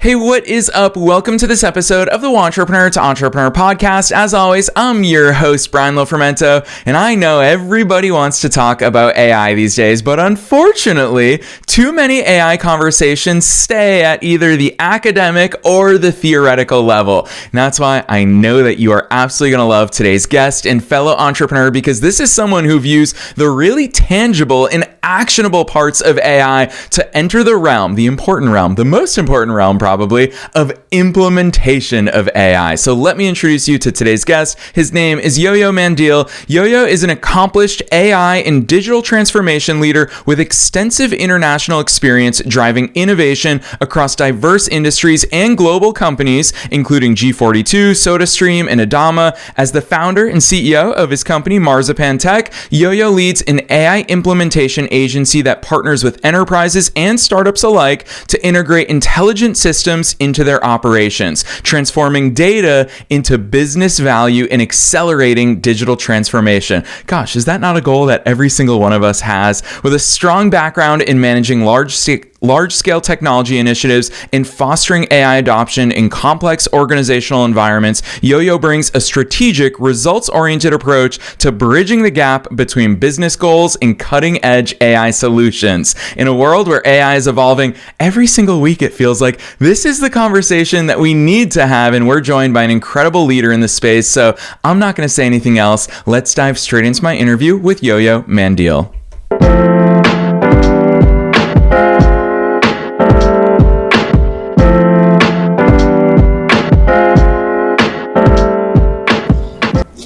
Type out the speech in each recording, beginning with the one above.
Hey, what is up? Welcome to this episode of the Entrepreneur to Entrepreneur podcast. As always, I'm your host, Brian Lofermento, and I know everybody wants to talk about AI these days, but unfortunately, too many AI conversations stay at either the academic or the theoretical level. And that's why I know that you are absolutely going to love today's guest and fellow entrepreneur, because this is someone who views the really tangible and actionable parts of AI to enter the realm, the important realm, the most important realm probably, of implementation of AI. So let me introduce you to today's guest. His name is Yoyo Mandeel. Yoyo is an accomplished AI and digital transformation leader with extensive international experience driving innovation across diverse industries and global companies, including G42, SodaStream, and Adama. As the founder and CEO of his company, Marzipan Tech, Yoyo leads an AI implementation agency that partners with enterprises and startups alike to integrate intelligent systems into their operations, transforming data into business value and accelerating digital transformation. Gosh, is that not a goal that every single one of us has? With a strong background in managing large-scale technology initiatives and fostering AI adoption in complex organizational environments, Yoyo brings a strategic, results-oriented approach to bridging the gap between business goals and cutting-edge AI solutions. In a world where AI is evolving every single week, it feels like this is the conversation that we need to have, and we're joined by an incredible leader in the space, so I'm not going to say anything else. Let's dive straight into my interview with Yoyo Mandeel.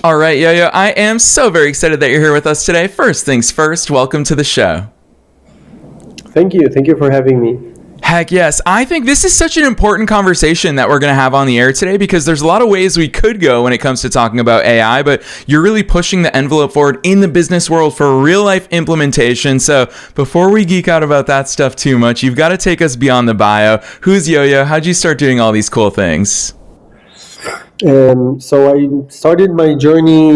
All right, Yoyo, I am so very excited that you're here with us today. First things first, welcome to the show. Thank you. Thank you for having me. Heck yes. I think this is such an important conversation that we're going to have on the air today, because there's a lot of ways we could go when it comes to talking about AI, but you're really pushing the envelope forward in the business world for real life implementation. So before we geek out about that stuff too much, you've got to take us beyond the bio. Who's Yoyo? How'd you start doing all these cool things? So I started my journey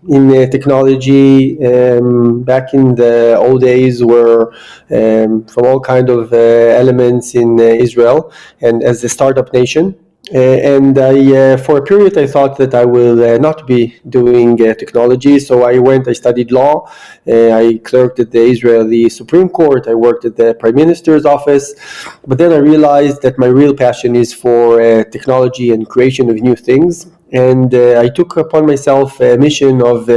in technology back in the old days, where from all kind of elements in Israel, and as a startup nation. And I, for a period, I thought that I will not be doing technology. So I studied law. I clerked at the Israeli Supreme Court. I worked at the Prime Minister's office. But then I realized that my real passion is for technology and creation of new things. And I took upon myself a mission of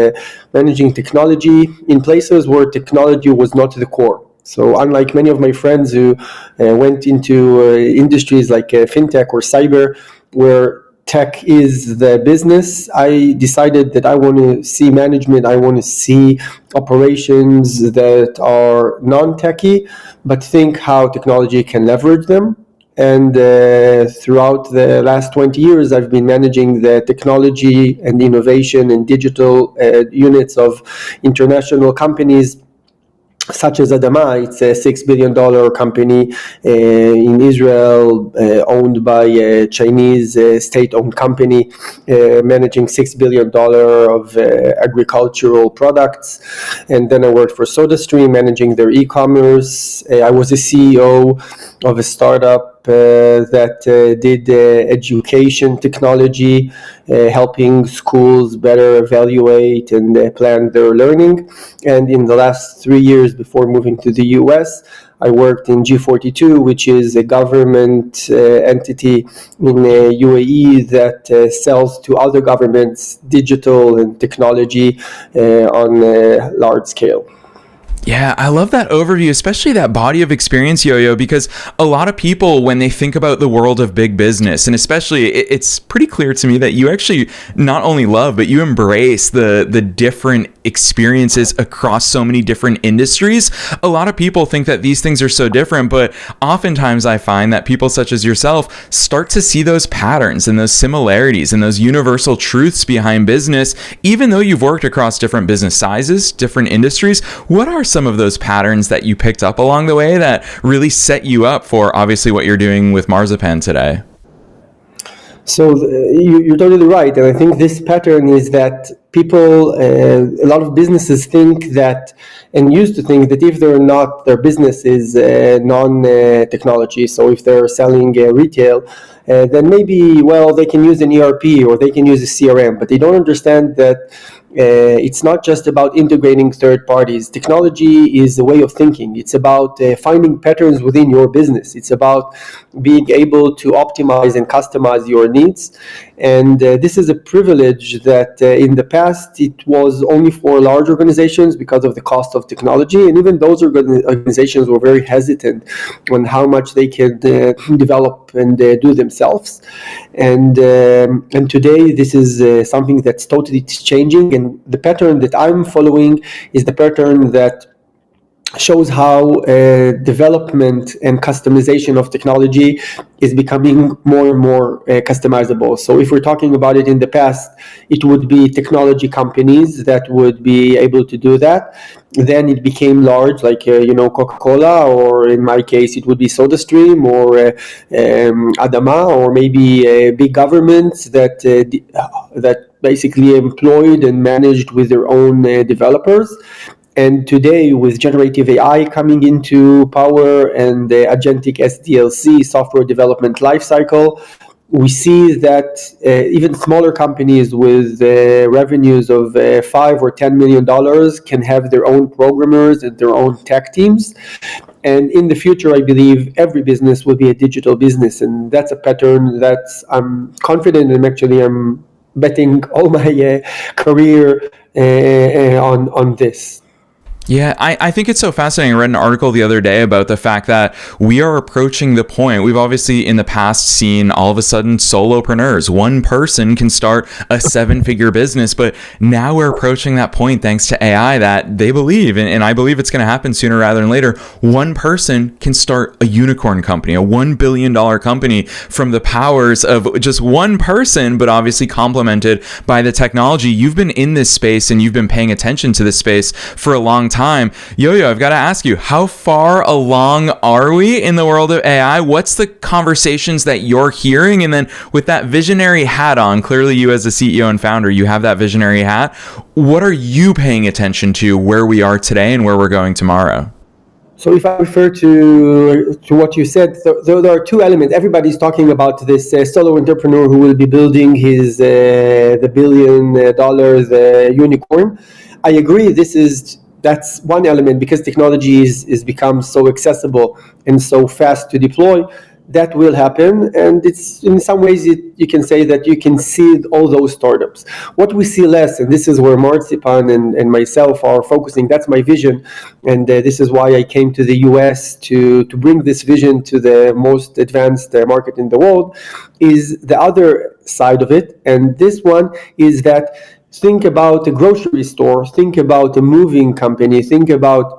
managing technology in places where technology was not the core. So unlike many of my friends who went into industries like fintech or cyber, where tech is the business, I decided that I want to see management, I want to see operations that are non-techy, but think how technology can leverage them. And throughout the last 20 years, I've been managing the technology and innovation and digital units of international companies such as Adama. It's a $6 billion company in Israel, owned by a Chinese state-owned company, managing $6 billion of agricultural products. And then I worked for SodaStream, managing their e-commerce. I was a CEO of a startup that did education technology, helping schools better evaluate and plan their learning. And in the last 3 years before moving to the US, I worked in G42, which is a government entity in UAE that sells to other governments digital and technology on a large scale. Yeah, I love that overview, especially that body of experience, Yoyo, because a lot of people, when they think about the world of big business, and especially it's pretty clear to me that you actually not only love, but you embrace the different experiences across so many different industries. A lot of people think that these things are so different, but oftentimes I find that people such as yourself start to see those patterns and those similarities and those universal truths behind business, even though you've worked across different business sizes, different industries. What are some of those patterns that you picked up along the way that really set you up for obviously what you're doing with Marzipan today? So you're totally right. And I think this pattern is that people, a lot of businesses think that and used to think that if their business is non-technology, so if they're selling retail, then maybe, well, they can use an ERP or they can use a CRM, but they don't understand that it's not just about integrating third parties. Technology is a way of thinking. It's about finding patterns within your business. It's about being able to optimize and customize your needs. And this is a privilege that in the past it was only for large organizations because of the cost of technology. And even those organizations were very hesitant on how much they could develop and do themselves. And today this is something that's totally changing. And the pattern that I'm following is the pattern that shows how development and customization of technology is becoming more and more customizable. So if we're talking about it in the past, it would be technology companies that would be able to do that. Then it became large, like Coca-Cola, or in my case it would be SodaStream or Adama, or maybe big governments that basically employed and managed with their own developers. And today, with generative AI coming into power and the agentic SDLC, software development lifecycle, we see that even smaller companies with revenues of $5 or $10 million can have their own programmers and their own tech teams. And in the future, I believe every business will be a digital business. And that's a pattern that I'm confident, and actually I'm betting all my career on this. Yeah, I think it's so fascinating. I read an article the other day about the fact that we are approaching the point. We've obviously in the past seen all of a sudden solopreneurs. One person can start a 7-figure business, but now we're approaching that point thanks to AI that they believe, and I believe it's going to happen sooner rather than later. One person can start a unicorn company, a $1 billion company from the powers of just one person, but obviously complemented by the technology. You've been in this space and you've been paying attention to this space for a long time. Yoyo, I've got to ask you, how far along are we in the world of AI? What's the conversations that you're hearing? And then with that visionary hat on, clearly you as a CEO and founder, you have that visionary hat. What are you paying attention to where we are today and where we're going tomorrow? So if I refer to what you said, there are two elements. Everybody's talking about this solo entrepreneur who will be building his the $1 billion unicorn. I agree. That's one element, because technology is become so accessible and so fast to deploy. That will happen, and it's in some ways you can say that you can see all those startups. What we see less, and this is where Marzipan and myself are focusing, that's my vision, and this is why I came to the US to bring this vision to the most advanced market in the world, is the other side of it. And this one is that think about a grocery store, think about a moving company, think about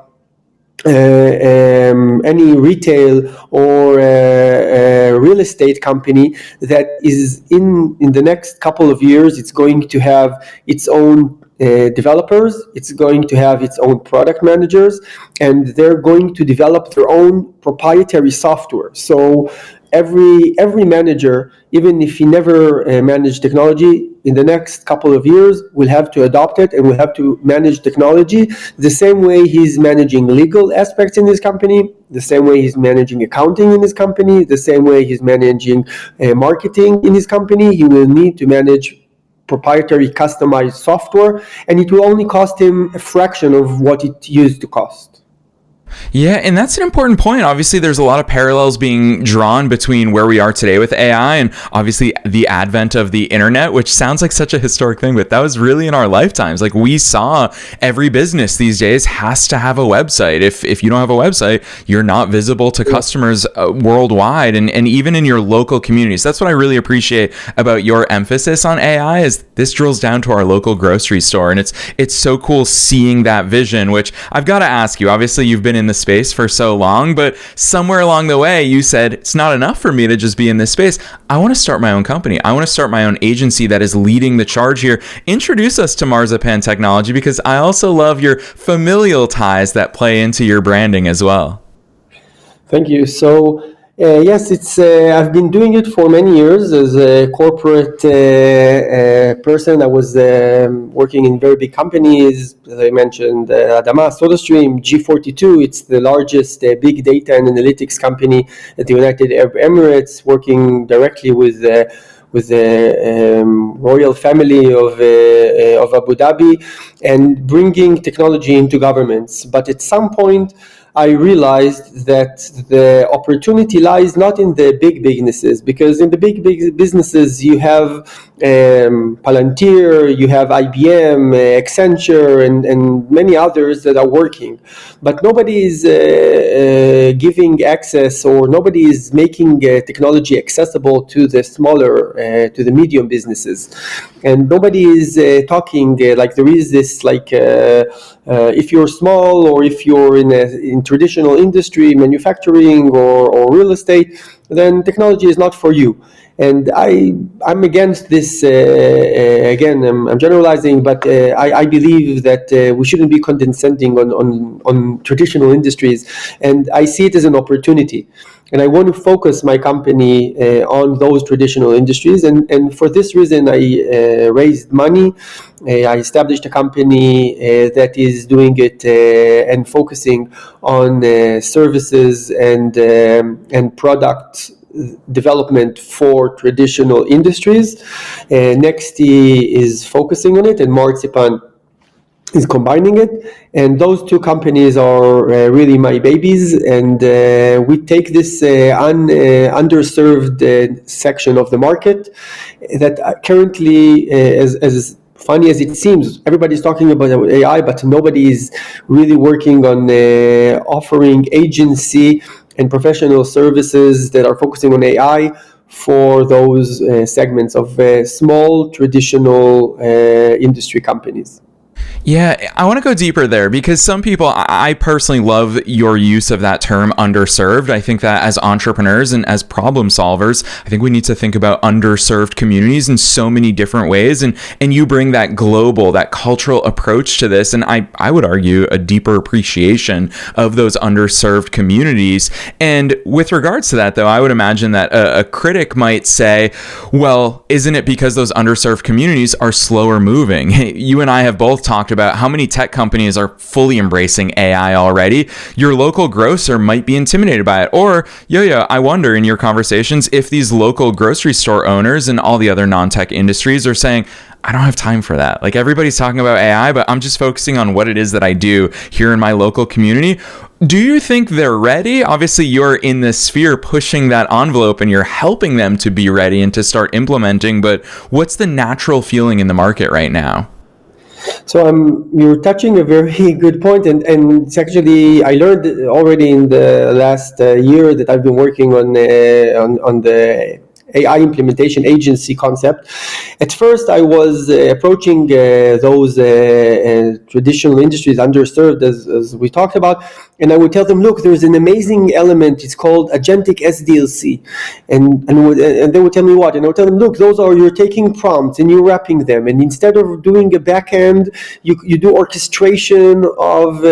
any retail or real estate company that is in the next couple of years, it's going to have its own developers, it's going to have its own product managers, and they're going to develop their own proprietary software. So every manager, even if he never managed technology, in the next couple of years will have to adopt it and will have to manage technology the same way he's managing legal aspects in his company, the same way he's managing accounting in his company, the same way he's managing marketing in his company. He will need to manage proprietary customized software, and it will only cost him a fraction of what it used to cost. Yeah, and that's an important point. Obviously, there's a lot of parallels being drawn between where we are today with AI and obviously the advent of the internet, which sounds like such a historic thing, but that was really in our lifetimes. Like, we saw every business these days has to have a website. If you don't have a website, you're not visible to customers worldwide and even in your local communities. That's what I really appreciate about your emphasis on AI, is this drills down to our local grocery store. And it's so cool seeing that vision, which I've got to ask you. Obviously, you've been in the space for so long, but somewhere along the way you said it's not enough for me to just be in this space. I want to start my own company. I want to start my own agency that is leading the charge here. Introduce us to Marzipan Technology, because I also love your familial ties that play into your branding as well. Thank you. So Yes, it's. I've been doing it for many years as a corporate person. I was working in very big companies, as I mentioned, Adama, SodaStream, G42. It's the largest big data and analytics company at the United Arab Emirates, working directly with the royal family of Abu Dhabi, and bringing technology into governments. But at some point, I realized that the opportunity lies not in the big businesses, because in the big businesses you have Palantir, you have IBM, Accenture, and many others that are working, but nobody is giving access, or nobody is making technology accessible to the smaller, to the medium businesses, and nobody is talking like there is this like. If you're small, or if you're in traditional industry, manufacturing or real estate, then technology is not for you. And I'm against this. Again, I'm generalizing, but I believe that we shouldn't be condescending on traditional industries, and I see it as an opportunity. And I want to focus my company on those traditional industries. And for this reason, I raised money. I established a company that is doing it and focusing on services and product development for traditional industries. Nexty is focusing on it, and Marzipan is combining it, and those two companies are really my babies, and we take this underserved section of the market that currently, as funny as it seems, everybody's talking about AI, but nobody is really working on offering agency and professional services that are focusing on AI for those segments of small traditional industry companies. Yeah, I want to go deeper there because some people, I personally love your use of that term underserved. I think that as entrepreneurs and as problem solvers, I think we need to think about underserved communities in so many different ways. And you bring that global, that cultural approach to this. And I would argue a deeper appreciation of those underserved communities. And with regards to that, though, I would imagine that a critic might say, well, isn't it because those underserved communities are slower moving? You and I have both talked about how many tech companies are fully embracing AI already. Your local grocer might be intimidated by it. Or, Yoyo, I wonder in your conversations if these local grocery store owners and all the other non-tech industries are saying, I don't have time for that. Like, everybody's talking about AI, but I'm just focusing on what it is that I do here in my local community. Do you think they're ready? Obviously, you're in this sphere pushing that envelope and you're helping them to be ready and to start implementing, but what's the natural feeling in the market right now? So you're touching a very good point, and it's actually, I learned already in the last year that I've been working on the AI implementation agency concept. At first, I was approaching those traditional industries, underserved, as we talked about, and I would tell them, look, there's an amazing element. It's called agentic SDLC, and they would tell me what, and I would tell them, look, those are, you're taking prompts and you're wrapping them, and instead of doing a back end, you do orchestration of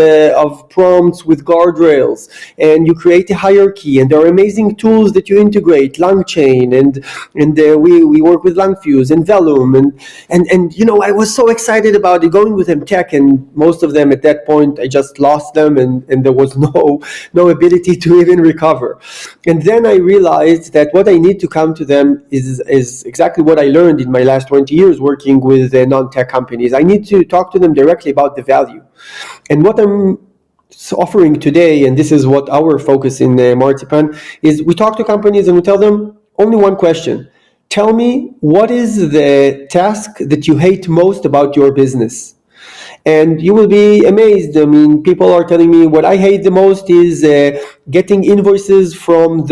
prompts with guardrails, and you create a hierarchy, and there are amazing tools that you integrate, LangChain, and we work with LangFuse and Vellum, and you know, I was so excited about it, going with them tech, and most of them at that point I just lost them, and there was no ability to even recover. And then I realized that what I need to come to them is exactly what I learned in my last 20 years working with non-tech companies. I need to talk to them directly about the value, and what I'm offering today, and this is what our focus in Marzipan is, we talk to companies and we tell them only one question. Tell me, what is the task that you hate most about your business? And you will be amazed. I mean, people are telling me what I hate the most is getting invoices from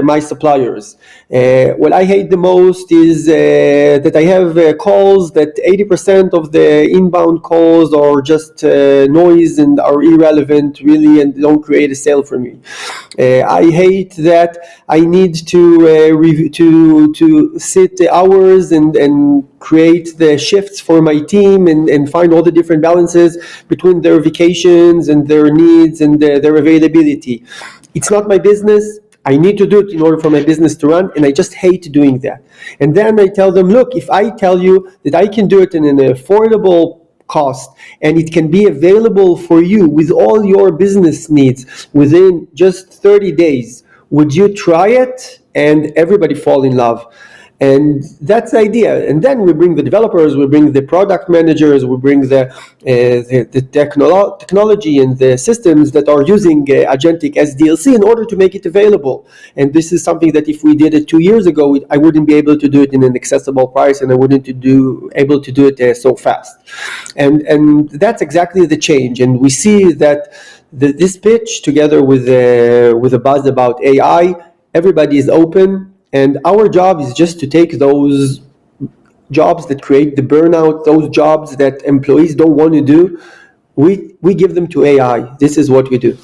my suppliers. What I hate the most is that I have calls that 80% of the inbound calls are just noise and are irrelevant, really, and don't create a sale for me. I hate that I need to sit hours and create the shifts for my team and find all the different balances between their vacations and their needs and their availability. It's not my business. I need to do it in order for my business to run, and I just hate doing that. And then I tell them, look, if I tell you that I can do it in an affordable cost and it can be available for you with all your business needs within just 30 days, would you try it? And everybody fall in love. And that's the idea. And then we bring the developers, we bring the product managers, we bring the technology and the systems that are using agentic SDLC in order to make it available. And this is something that if we did it 2 years ago, I wouldn't be able to do it in an accessible price, and I wouldn't able to do it so fast. And that's exactly the change. And we see that this pitch, together with a buzz about AI, everybody is open. And our job is just to take those jobs that create the burnout, those jobs that employees don't want to do. We give them to AI. This is what we do.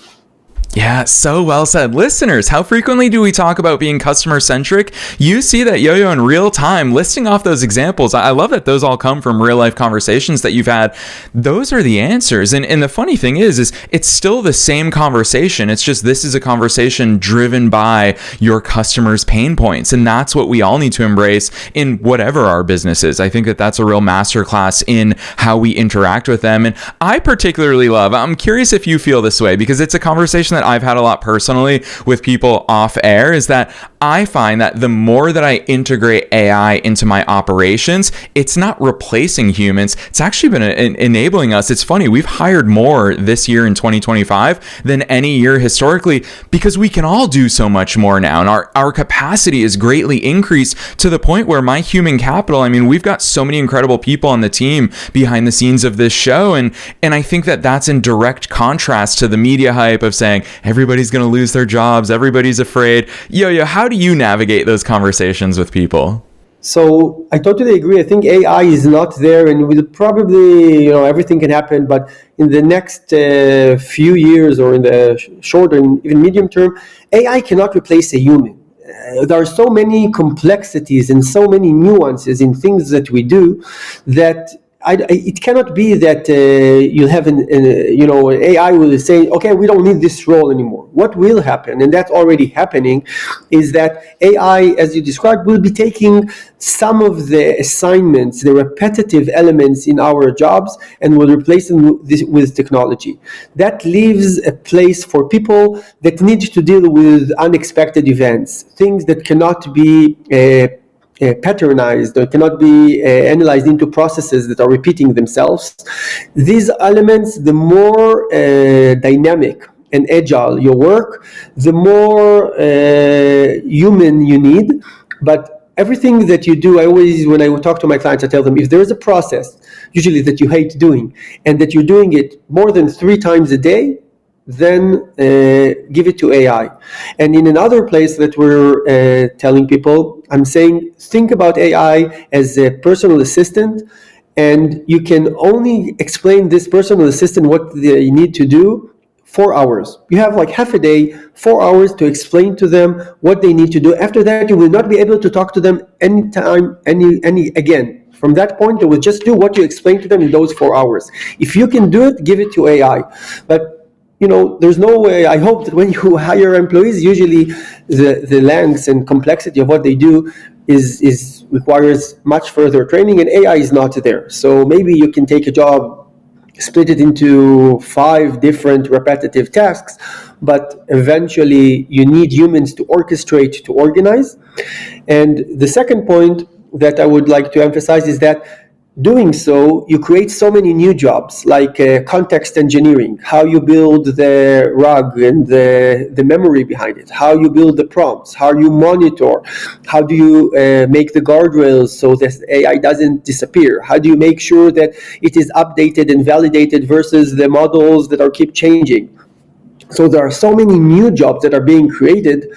Yeah, so well said. Listeners, how frequently do we talk about being customer centric? You see that Yoyo in real time listing off those examples. I love that those all come from real life conversations that you've had. Those are the answers. And the funny thing is it's still the same conversation. It's just this is a conversation driven by your customers' pain points. And that's what we all need to embrace in whatever our business is. I think that that's a real masterclass in how we interact with them. And I particularly love, I'm curious if you feel this way, because it's a conversation that I've had a lot personally with people off air, is that I find that the more that I integrate AI into my operations, it's not replacing humans. It's actually been enabling us. It's funny, we've hired more this year in 2025 than any year historically, because we can all do so much more now. And our capacity is greatly increased to the point where my human capital, I mean, we've got so many incredible people on the team behind the scenes of this show. And I think that that's in direct contrast to the media hype of saying, everybody's going to lose their jobs, everybody's afraid. Yo, how do you navigate those conversations with people? So I totally agree. I think AI is not there, and will probably, everything can happen, but in the next few years, or in the short and even medium term, AI cannot replace a human. There are so many complexities and so many nuances in things that we do that it cannot be that you'll have AI will say, okay, we don't need this role anymore. What will happen, and that's already happening, is that AI, as you described, will be taking some of the assignments, the repetitive elements in our jobs, and will replace them with technology. That leaves a place for people that need to deal with unexpected events, things that cannot be patternized or cannot be analyzed into processes that are repeating themselves. These elements, the more dynamic and agile your work, the more human you need. But everything that you do, when I talk to my clients, I tell them, if there is a process, usually that you hate doing, and that you're doing it more than 3 times a day, then give it to AI. And in another place that we're telling people, I'm saying, think about AI as a personal assistant, and you can only explain this personal assistant what they need to do 4 hours. You have like half a day, 4 hours to explain to them what they need to do. After that, you will not be able to talk to them anytime, again. From that point, they will just do what you explained to them in those 4 hours. If you can do it, give it to AI. But there's no way. I hope that when you hire employees, usually the lengths and complexity of what they do is requires much further training, and AI is not there. So maybe you can take a job, split it into 5 different repetitive tasks, but eventually you need humans to orchestrate, to organize. And the second point that I would like to emphasize is that doing so, you create so many new jobs, like context engineering, how you build the RAG and the memory behind it, how you build the prompts, how you monitor, how do you make the guardrails so that AI doesn't disappear, how do you make sure that it is updated and validated versus the models that keep changing. So there are so many new jobs that are being created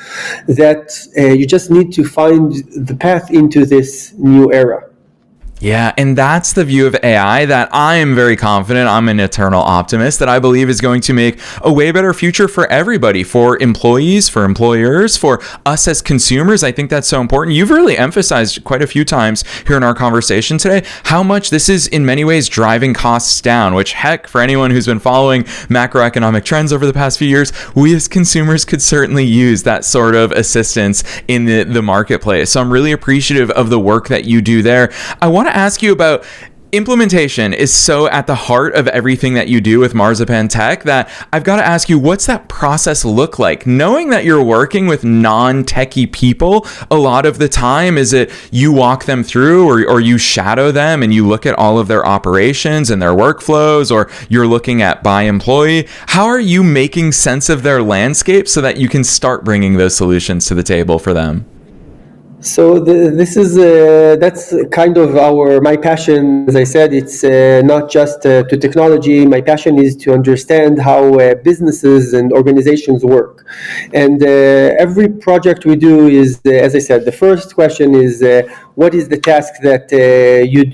that you just need to find the path into this new era. Yeah, and that's the view of AI that I am very confident, I'm an eternal optimist, that I believe is going to make a way better future for everybody, for employees, for employers, for us as consumers. I think that's so important. You've really emphasized quite a few times here in our conversation today how much this is in many ways driving costs down, which heck, for anyone who's been following macroeconomic trends over the past few years, we as consumers could certainly use that sort of assistance in the marketplace. So I'm really appreciative of the work that you do there. I want to ask you about implementation is so at the heart of everything that you do with Marzipan Tech that I've got to ask you, what's that process look like? Knowing that you're working with non-techie people a lot of the time, is it you walk them through or you shadow them and you look at all of their operations and their workflows, or you're looking at by employee? How are you making sense of their landscape so that you can start bringing those solutions to the table for them? So this is that's kind of my passion. As I said, it's not just to technology. My passion is to understand how businesses and organizations work. And every project we do is, as I said, the first question is what is the task that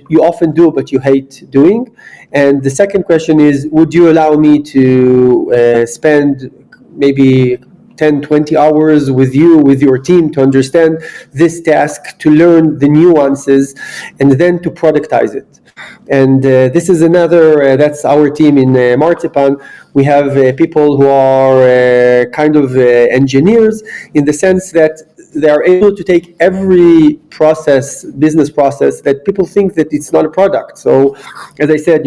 you often do but you hate doing? And the second question is, would you allow me to spend maybe 10, 20 hours with your team to understand this task, to learn the nuances, and then to productize it. And this is that's our team in Marzipan. We have people who are kind of engineers, in the sense that they are able to take every business process that people think that it's not a product. So, as I said,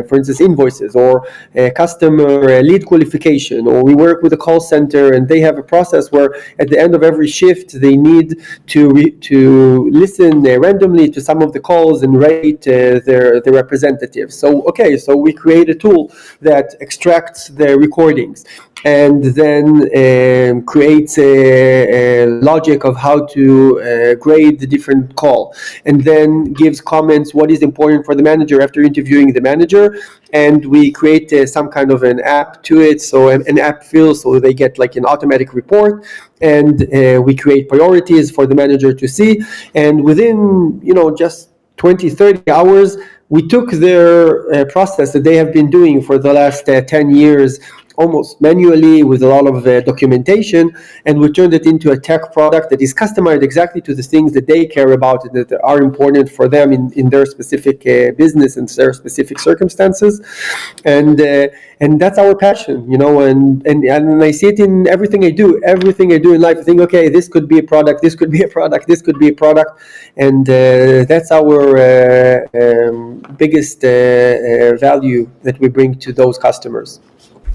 for instance, invoices or customer lead qualification, or we work with a call center and they have a process where at the end of every shift they need to listen randomly to some of the calls and rate their representatives. So we create a tool that extracts the recordings and then creates a logic of how to grade the different call, and then gives comments what is important for the manager after interviewing the manager. And we create some kind of an app to it, so an app feels so they get like an automatic report, and we create priorities for the manager to see. And within just 20-30 hours, we took their process that they have been doing for the last 10 years almost manually with a lot of documentation, and we turned it into a tech product that is customized exactly to the things that they care about and that are important for them in their specific business and their specific circumstances. And that's our passion, and I see it in everything I do in life. I think, okay, this could be a product, this could be a product, this could be a product. And that's our biggest value that we bring to those customers.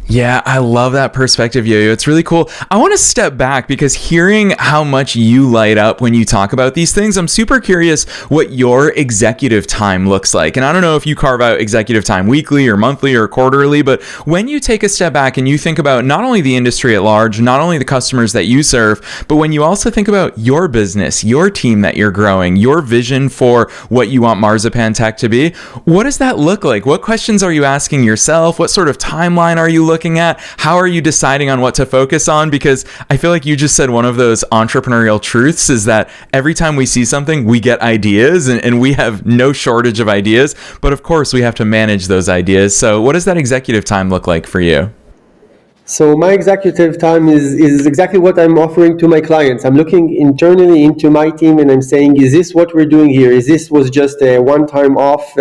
Yeah, I love that perspective, Yoyo. It's really cool. I want to step back because hearing how much you light up when you talk about these things, I'm super curious what your executive time looks like. And I don't know if you carve out executive time weekly or monthly or quarterly, but when you take a step back and you think about not only the industry at large, not only the customers that you serve, but when you also think about your business, your team that you're growing, your vision for what you want Marzipan Tech to be, what does that look like? What questions are you asking yourself? What sort of timeline are you looking at? How are you deciding on what to focus on? Because I feel like you just said one of those entrepreneurial truths is that every time we see something, we get ideas, and we have no shortage of ideas. But of course, we have to manage those ideas. So what does that executive time look like for you? So my executive time is exactly what I'm offering to my clients. I'm looking internally into my team and I'm saying, is this what we're doing here? Is this was just a one-time off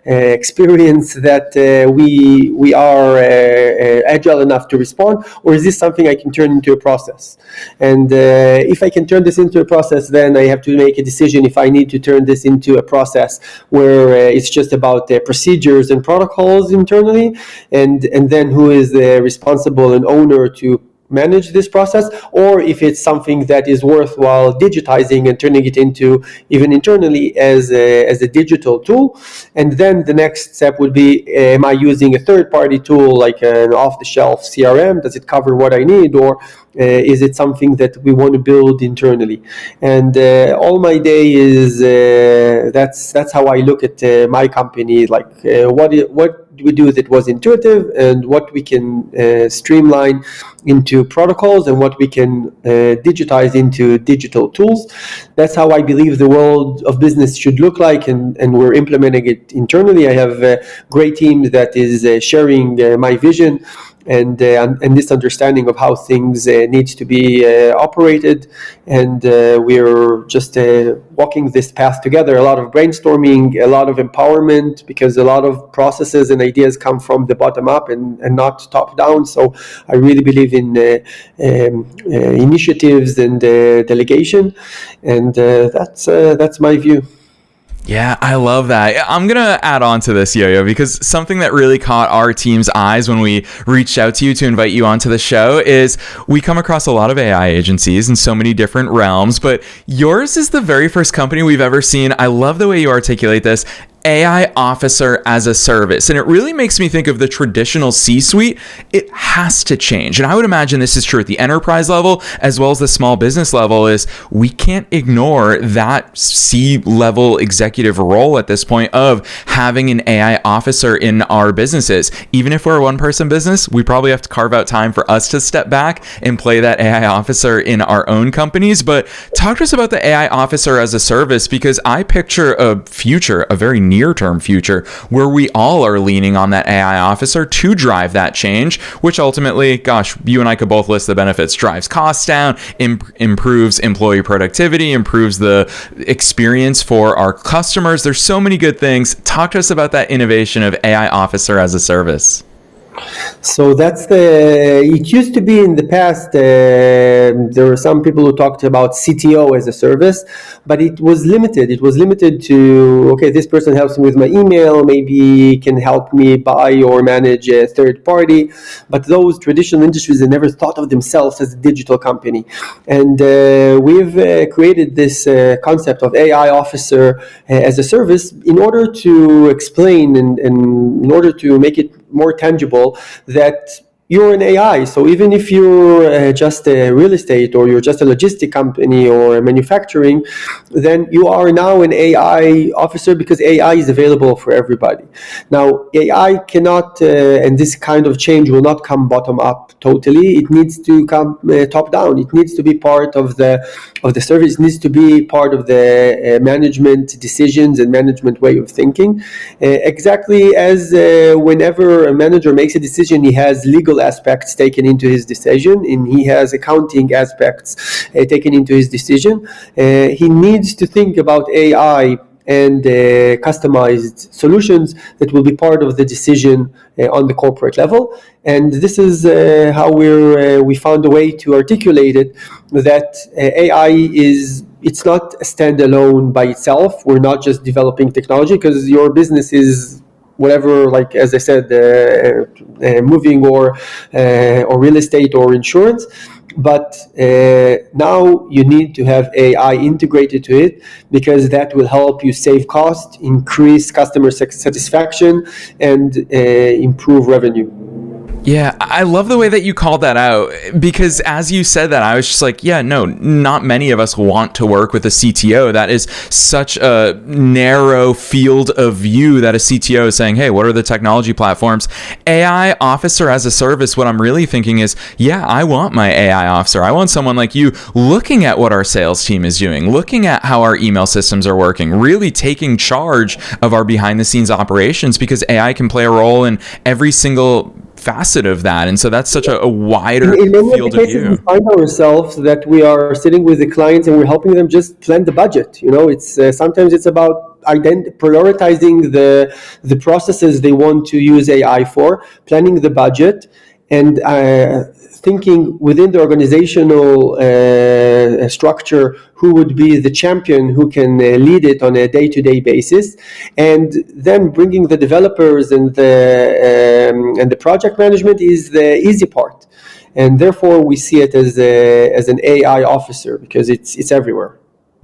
experience that we are agile enough to respond, or is this something I can turn into a process? And if I can turn this into a process, then I have to make a decision if I need to turn this into a process where it's just about procedures and protocols internally, and then who is responsible and owner to manage this process, or if it's something that is worthwhile digitizing and turning it into even internally as a digital tool. And then the next step would be, am I using a third-party tool like an off-the-shelf CRM? Does it cover what I need? Or Is it something that we want to build internally? And all my day is that's how I look at my company. Like what do we do that was intuitive, and what we can streamline into protocols, and what we can digitize into digital tools. That's how I believe the world of business should look like, and we're implementing it internally. I have a great team that is sharing my vision and this understanding of how things need to be operated, and we're just walking this path together. A lot of brainstorming, a lot of empowerment, because a lot of processes and ideas come from the bottom up and not top down. So I really believe in initiatives and delegation, and that's my view. Yeah, I love that. I'm going to add on to this, Yoyo, because something that really caught our team's eyes when we reached out to you to invite you onto the show is we come across a lot of AI agencies in so many different realms, but yours is the very first company we've ever seen. I love the way you articulate this. AI officer as a service. And it really makes me think of the traditional C-suite. It has to change. And I would imagine this is true at the enterprise level as well as the small business level. Is we can't ignore that C-level executive role at this point of having an AI officer in our businesses. Even if we're a one-person business, we probably have to carve out time for us to step back and play that AI officer in our own companies. But talk to us about the AI officer as a service, because I picture a future, a very near-term future, where we all are leaning on that AI officer to drive that change, which ultimately, gosh, you and I could both list the benefits. Drives costs down, improves employee productivity, improves the experience for our customers. There's so many good things. Talk to us about that innovation of AI officer as a service. So it used to be in the past, there were some people who talked about CTO as a service, but it was limited. It was limited to, okay, this person helps me with my email, maybe can help me buy or manage a third party. But those traditional industries, they never thought of themselves as a digital company. And we've created this concept of AI officer as a service in order to explain and in order to make it more tangible that you're an AI. So even if you're just a real estate, or you're just a logistic company, or a manufacturing, then you are now an AI officer, because AI is available for everybody. Now, AI cannot, and this kind of change will not come bottom up totally. It needs to come top down. It needs to be part of the service. It needs to be part of the management decisions and management way of thinking. Exactly as whenever a manager makes a decision, he has legal aspects taken into his decision, and he has accounting aspects taken into his decision. He needs to think about AI and customized solutions that will be part of the decision on the corporate level. And this is how we found a way to articulate it, that AI it's not a standalone by itself. We're not just developing technology, because your business is whatever, like as I said, moving or real estate or insurance. But now you need to have AI integrated to it, because that will help you save cost, increase customer satisfaction, and improve revenue. Yeah, I love the way that you called that out, because as you said that, I was just like, yeah, no, not many of us want to work with a CTO. That is such a narrow field of view that a CTO is saying, hey, what are the technology platforms? AI officer as a service, what I'm really thinking is, yeah, I want my AI officer. I want someone like you looking at what our sales team is doing, looking at how our email systems are working, really taking charge of our behind the scenes operations, because AI can play a role in every single facet of that. And so that's such a wider in many field of view. We find ourselves that we are sitting with the clients and we're helping them just plan the budget. It's sometimes it's about prioritizing the processes they want to use AI for, planning the budget, and thinking within the organizational structure who would be the champion who can lead it on a day-to-day basis, and then bringing the developers and the project management is the easy part. And therefore we see it as an AI officer, because it's everywhere.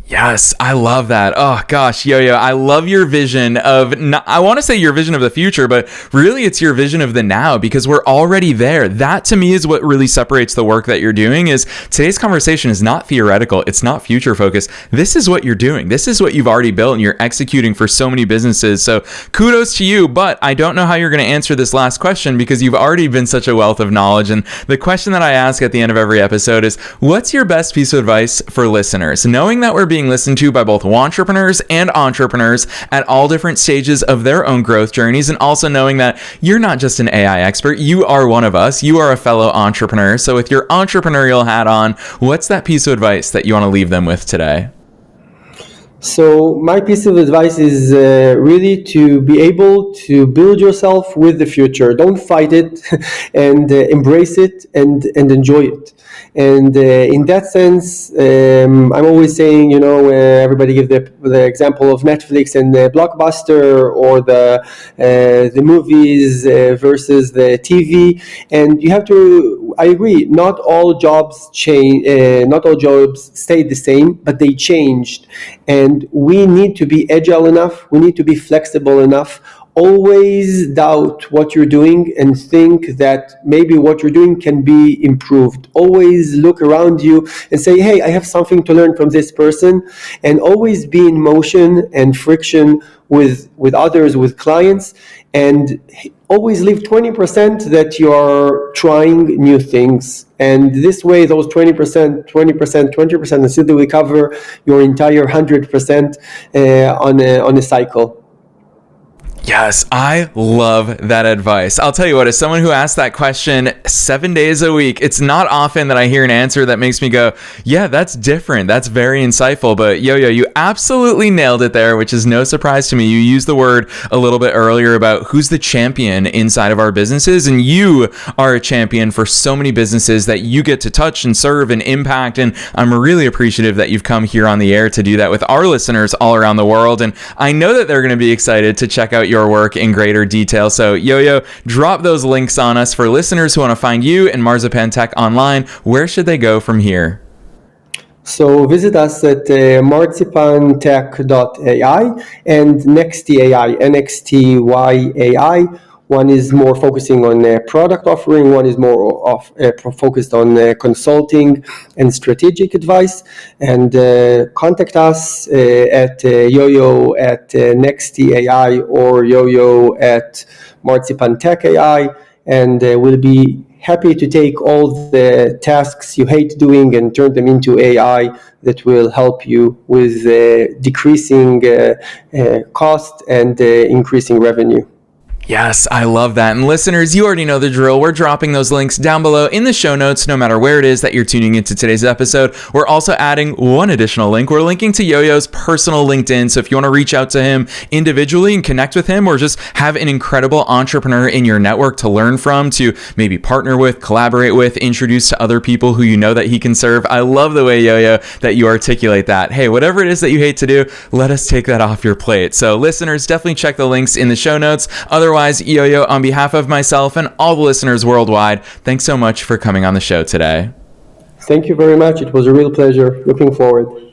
Yes, I love that. Oh gosh, Yo-Yo, I love your vision of, I want to say your vision of the future, but really it's your vision of the now, because we're already there. That to me is what really separates the work that you're doing. Is today's conversation is not theoretical. It's not future focused. This is what you're doing. This is what you've already built and you're executing for so many businesses. So kudos to you, but I don't know how you're going to answer this last question because you've already been such a wealth of knowledge. And the question that I ask at the end of every episode is, what's your best piece of advice for listeners? Knowing that we're being listened to by both entrepreneurs and entrepreneurs at all different stages of their own growth journeys, and also knowing that you're not just an AI expert, you are one of us, you are a fellow entrepreneur. So with your entrepreneurial hat on, what's that piece of advice that you want to leave them with today? So my piece of advice is really to be able to build yourself with the future. Don't fight it, and embrace it and enjoy it. And in that sense, I'm always saying, everybody give the example of Netflix and the Blockbuster, or the movies versus the TV. And you have to, I agree, not all jobs change, not all jobs stayed the same, but they changed. And we need to be agile enough, we need to be flexible enough. Always doubt what you're doing and think that maybe what you're doing can be improved. Always look around you and say, hey, I have something to learn from this person. And always be in motion and friction with others, with clients. And always leave 20% that you're trying new things. And this way, those 20%, 20%, and still we cover your entire 100% on a cycle. Yes, I love that advice. I'll tell you what, as someone who asks that question 7 days a week, it's not often that I hear an answer that makes me go, yeah, that's different. That's very insightful. But Yo-Yo, you absolutely nailed it there, which is no surprise to me. You used the word a little bit earlier about who's the champion inside of our businesses. And you are a champion for so many businesses that you get to touch and serve and impact. And I'm really appreciative that you've come here on the air to do that with our listeners all around the world. And I know that they're going to be excited to check out your work in greater detail. So Yo-Yo, drop those links on us for listeners who want to find you and Marzipan Tech online. Where should they go from here? So visit us at marzipantech.ai and NXTAI, NXTYAI. One is more focusing on product offering. One is more focused on consulting and strategic advice. And contact us at Yoyo at NextAI or Yoyo at Marzipan Tech AI, and we'll be happy to take all the tasks you hate doing and turn them into AI that will help you with decreasing cost and increasing revenue. Yes, I love that. And listeners, you already know the drill. We're dropping those links down below in the show notes, no matter where it is that you're tuning into today's episode. We're also adding one additional link. We're linking to Yo-Yo's personal LinkedIn. So if you want to reach out to him individually and connect with him, or just have an incredible entrepreneur in your network to learn from, to maybe partner with, collaborate with, introduce to other people who you know that he can serve. I love the way, Yo-Yo, that you articulate that. Hey, whatever it is that you hate to do, let us take that off your plate. So listeners, definitely check the links in the show notes. Otherwise, Yo-Yo, on behalf of myself and all the listeners worldwide, thanks so much for coming on the show today. Thank you very much. It was a real pleasure. Looking forward.